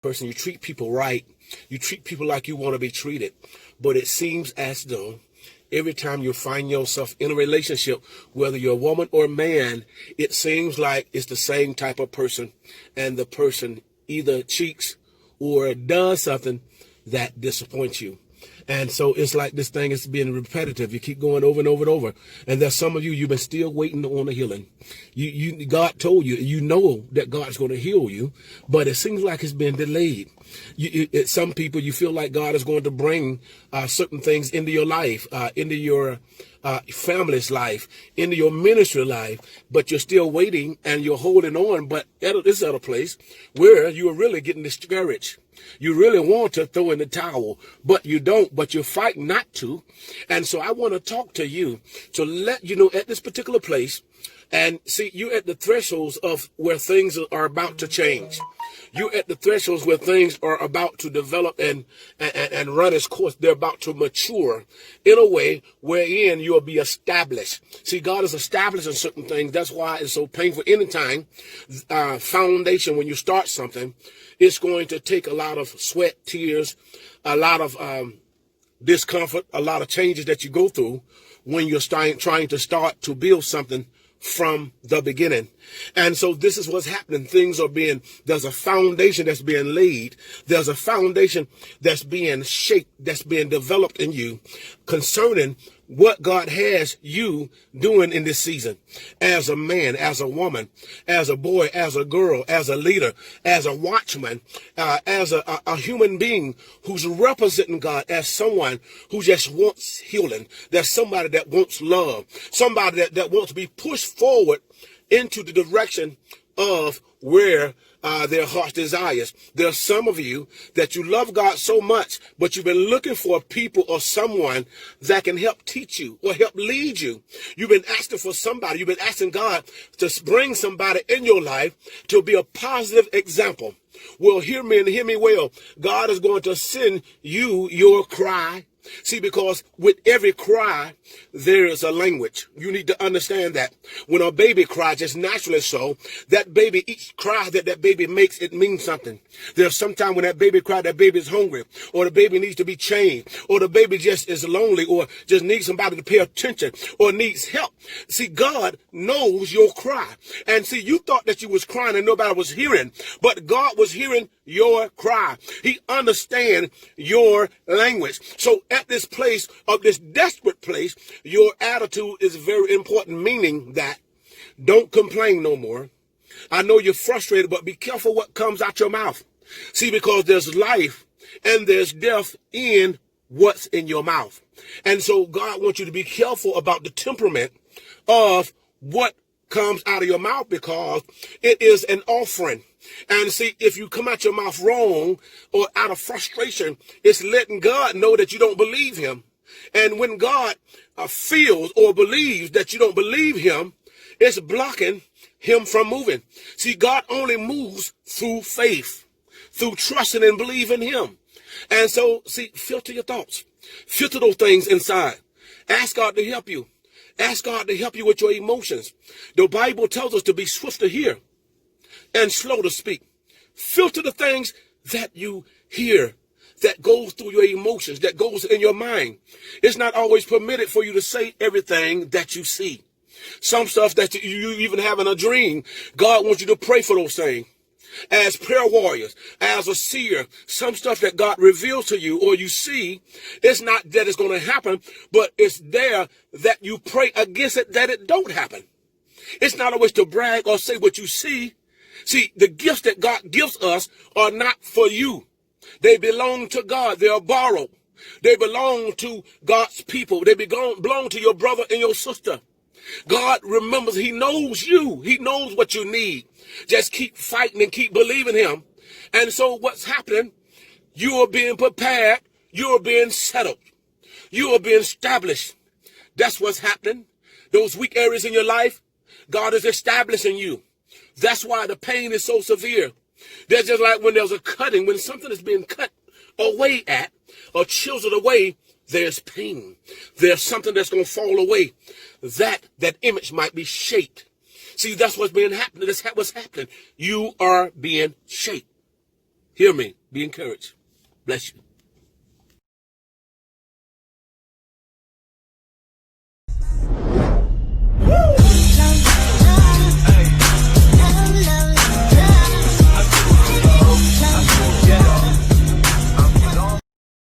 person, you treat people right, you treat people like you want to be treated, but it seems as though every time you find yourself in a relationship, whether you're a woman or a man, it seems like it's the same type of person, and the person either cheats or does something that disappoints you. And so it's like this thing is being repetitive. You keep going over and over and over. And there's some of you, you've been still waiting on the healing. God told you, you know that God's going to heal you, but it seems like it's been delayed. Some people, you feel like God is going to bring certain things into your life, into your family's life, into your ministry life, but you're still waiting and you're holding on. But this is at a place where you are really getting discouraged. You really want to throw in the towel, but you don't, but you're fighting not to. And so I want to talk to you to let you know at this particular place, and see, you're at the thresholds of where things are about to change. You're at the thresholds where things are about to develop and run its course. They're about to mature in a way wherein you'll be established. See, God is establishing certain things. That's why it's so painful. Anytime foundation, when you start something, it's going to take a lot of sweat, tears, a lot of discomfort, a lot of changes that you go through when you're trying to start to build something from the beginning. And so this is what's happening. There's a foundation that's being laid. There's a foundation that's being shaped, that's being developed in you concerning what God has you doing in this season. As a man, as a woman, as a boy, as a girl, as a leader, as a watchman, as a human being who's representing God, as someone who just wants healing. There's somebody that wants love, somebody that wants to be pushed forward into the direction of where their heart's desires. There's some of you that you love God so much, but you've been looking for people or someone that can help teach you or help lead you. You've been asking for somebody. You've been asking God to bring somebody in your life to be a positive example. Well, hear me and hear me well. God is going to send you your cry. See, because with every cry, there is a language. You need to understand that. When a baby cries, just naturally so, that baby, each cry that baby makes, it means something. There's sometimes when that baby cries, that baby is hungry, or the baby needs to be changed, or the baby just is lonely, or just needs somebody to pay attention, or needs help. See, God knows your cry. And see, you thought that you was crying and nobody was hearing, but God was hearing your cry. He understands your language. So at this place of this desperate place, your attitude is very important, meaning that don't complain no more. I know you're frustrated, but be careful what comes out your mouth. See, because there's life and there's death in what's in your mouth. And so God wants you to be careful about the temperament of what comes out of your mouth, because it is an offering. And see, if you come out your mouth wrong or out of frustration, it's letting God know that you don't believe him. And when God feels or believes that you don't believe him, it's blocking him from moving. See, God only moves through faith, through trusting and believing him. And so, see, filter your thoughts. Filter those things inside. Ask God to help you. Ask God to help you with your emotions. The Bible tells us to be swift to hear and slow to speak. Filter the things that you hear, that goes through your emotions, that goes in your mind. It's not always permitted for you to say everything that you see. Some stuff that you even have in a dream, God wants you to pray for those things. As prayer warriors, as a seer, some stuff that God reveals to you or you see, it's not that it's going to happen, but it's there that you pray against it, that it don't happen. It's not always to brag or say what you see. See, the gifts that God gives us are not for you. They belong to God. They are borrowed. They belong to God's people. They belong to your brother and your sister. God remembers, he knows you. He knows what you need. Just keep fighting and keep believing him. And so what's happening? You are being prepared. You are being settled. You are being established. That's what's happening. Those weak areas in your life, God is establishing you. That's why the pain is so severe. That's just like when there's a cutting, when something is being cut away at or chiseled away, there's pain. There's something that's going to fall away. That image might be shaped. See, that's what's being happening. That's what's happening. You are being shaped. Hear me. Be encouraged. Bless you.